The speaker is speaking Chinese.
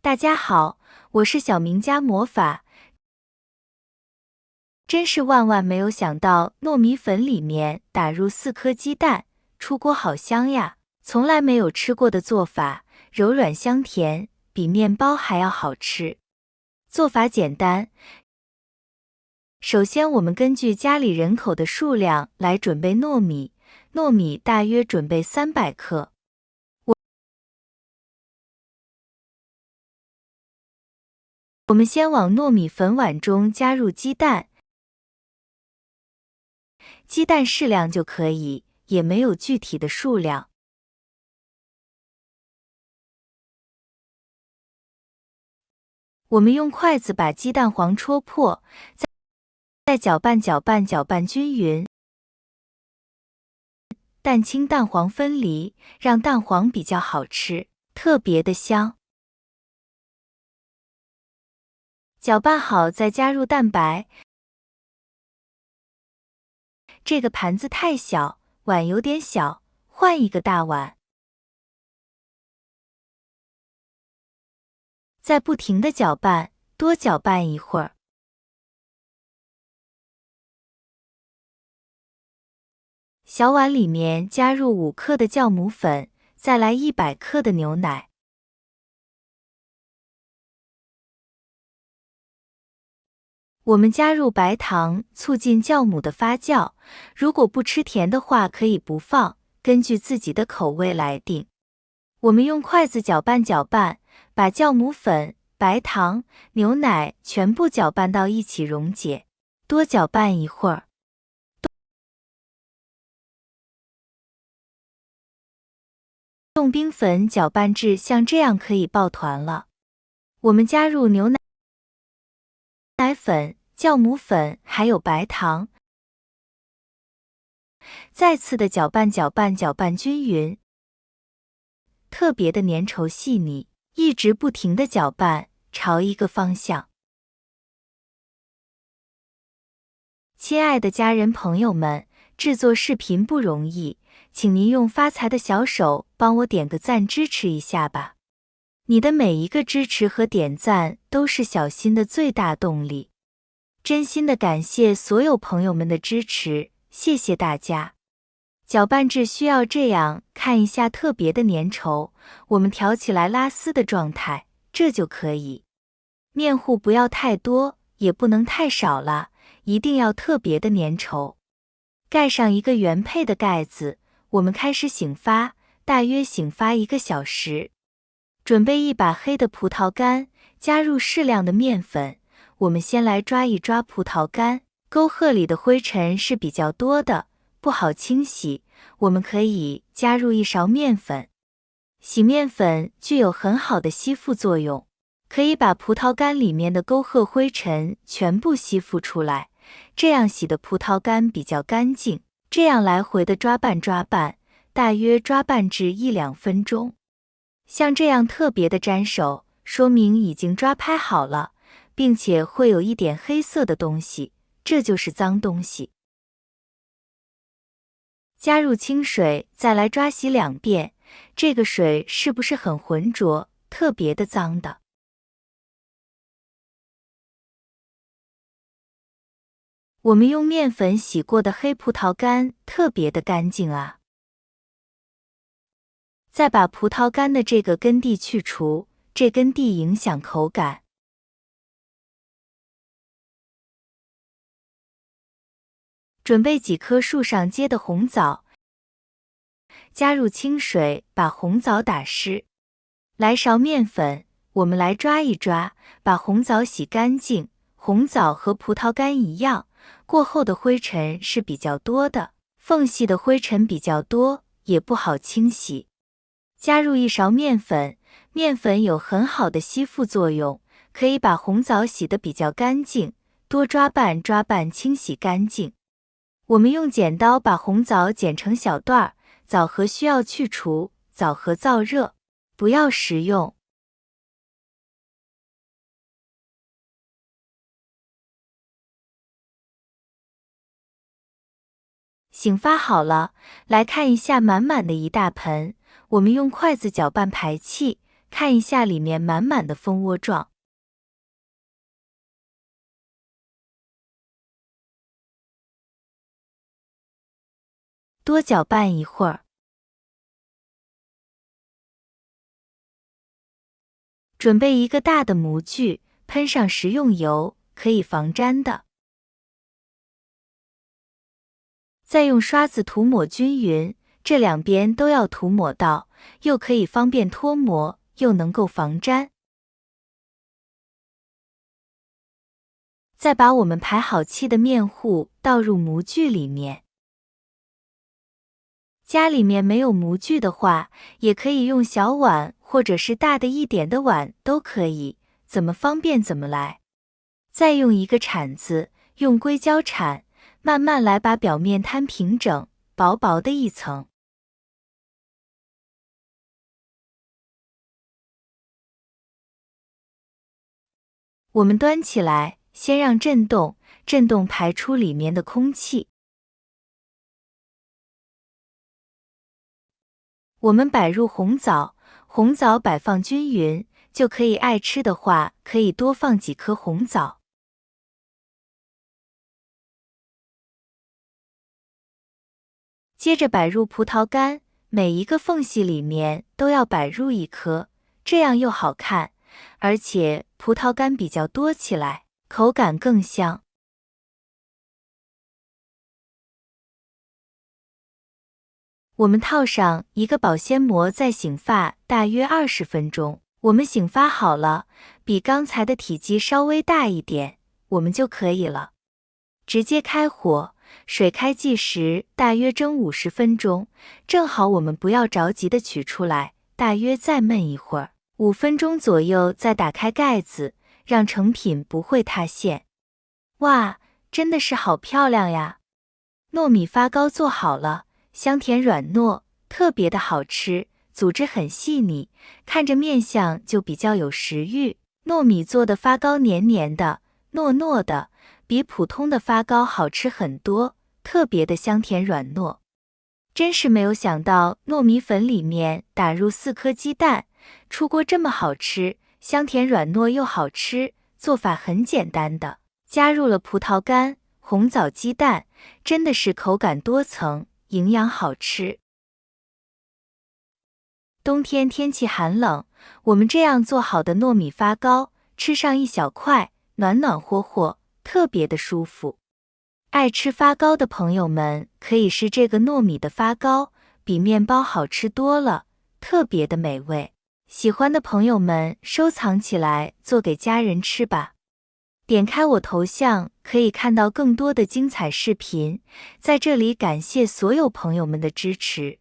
大家好，我是小明家魔法。真是万万没有想到，糯米粉里面打入4颗鸡蛋，出锅好香呀！从来没有吃过的做法，柔软香甜，比面包还要好吃。做法简单，首先我们根据家里人口的数量来准备糯米，糯米大约准备300克。我们先往糯米粉碗中加入鸡蛋，鸡蛋适量就可以，也没有具体的数量。我们用筷子把鸡蛋黄戳破，再搅拌均匀，蛋清蛋黄分离，让蛋黄比较好吃，特别的香。搅拌好再加入蛋白。这个盘子太小，碗有点小，换一个大碗。再不停地搅拌，多搅拌一会儿。小碗里面加入5克的酵母粉，再来100克的牛奶。我们加入白糖，促进酵母的发酵。如果不吃甜的话，可以不放，根据自己的口味来定。我们用筷子搅拌，把酵母粉、白糖、牛奶全部搅拌到一起溶解，多搅拌一会儿。冻冰粉搅拌至像这样可以抱团了。我们加入牛奶粉、酵母粉还有白糖，再次的搅拌均匀，特别的粘稠细腻，一直不停的搅拌，朝一个方向。亲爱的家人朋友们，制作视频不容易，请您用发财的小手帮我点个赞支持一下吧。你的每一个支持和点赞都是小新的最大动力。真心的感谢所有朋友们的支持，谢谢大家。搅拌至需要这样，看一下特别的粘稠，我们调起来拉丝的状态，这就可以。面糊不要太多，也不能太少了，一定要特别的粘稠。盖上一个原配的盖子，我们开始醒发，大约醒发1个小时。准备一把黑的葡萄干，加入适量的面粉。我们先来抓一抓葡萄干，沟壑里的灰尘是比较多的，不好清洗。我们可以加入1勺面粉。洗面粉具有很好的吸附作用，可以把葡萄干里面的沟壑灰尘全部吸附出来。这样洗的葡萄干比较干净。这样来回的抓拌，大约抓拌至1-2分钟。像这样特别的沾手，说明已经抓拍好了，并且会有一点黑色的东西，这就是脏东西。加入清水，再来抓洗2遍，这个水是不是很浑浊，特别的脏的？我们用面粉洗过的黑葡萄干特别的干净啊。再把葡萄干的这个根蒂去除，这根蒂影响口感。准备几颗树上结的红枣，加入清水，把红枣打湿。来勺面粉，我们来抓一抓，把红枣洗干净。红枣和葡萄干一样，过后的灰尘是比较多的，缝隙的灰尘比较多，也不好清洗。加入1勺面粉，面粉有很好的吸附作用，可以把红枣洗得比较干净，多抓拌清洗干净。我们用剪刀把红枣剪成小段，枣核需要去除，枣核燥热，不要食用。醒发好了，来看一下满满的一大盆，我们用筷子搅拌排气，看一下里面满满的蜂窝状。多搅拌一会儿。准备一个大的模具，喷上食用油，可以防粘的。再用刷子涂抹均匀，这两边都要涂抹到，又可以方便脱模，又能够防粘。再把我们排好气的面糊倒入模具里面。家里面没有模具的话，也可以用小碗或者是大的一点的碗都可以，怎么方便怎么来。再用一个铲子，用硅胶铲，慢慢来把表面摊平整，薄薄的一层。我们端起来，先让震动，震动排出里面的空气。我们摆入红枣，红枣摆放均匀，就可以爱吃的话，可以多放几颗红枣。接着摆入葡萄干，每一个缝隙里面都要摆入一颗，这样又好看，而且葡萄干比较多起来，口感更香。我们套上一个保鲜膜，再醒发大约20分钟。我们醒发好了，比刚才的体积稍微大一点，我们就可以了。直接开火，水开计时，大约蒸50分钟，正好我们不要着急的取出来，大约再焖一会儿，5分钟左右再打开盖子，让成品不会塌陷。哇，真的是好漂亮呀！糯米发糕做好了，香甜软糯，特别的好吃，组织很细腻，看着面相就比较有食欲。糯米做的发糕黏黏的，糯糯的，比普通的发糕好吃很多，特别的香甜软糯。真是没有想到糯米粉里面打入4颗鸡蛋，出锅这么好吃，香甜软糯又好吃，做法很简单的，加入了葡萄干、红枣、鸡蛋，真的是口感多层，营养好吃。冬天天气寒冷，我们这样做好的糯米发糕，吃上一小块，暖暖和和，特别的舒服。爱吃发糕的朋友们可以试这个糯米的发糕，比面包好吃多了，特别的美味。喜欢的朋友们收藏起来，做给家人吃吧。点开我头像，可以看到更多的精彩视频。在这里感谢所有朋友们的支持。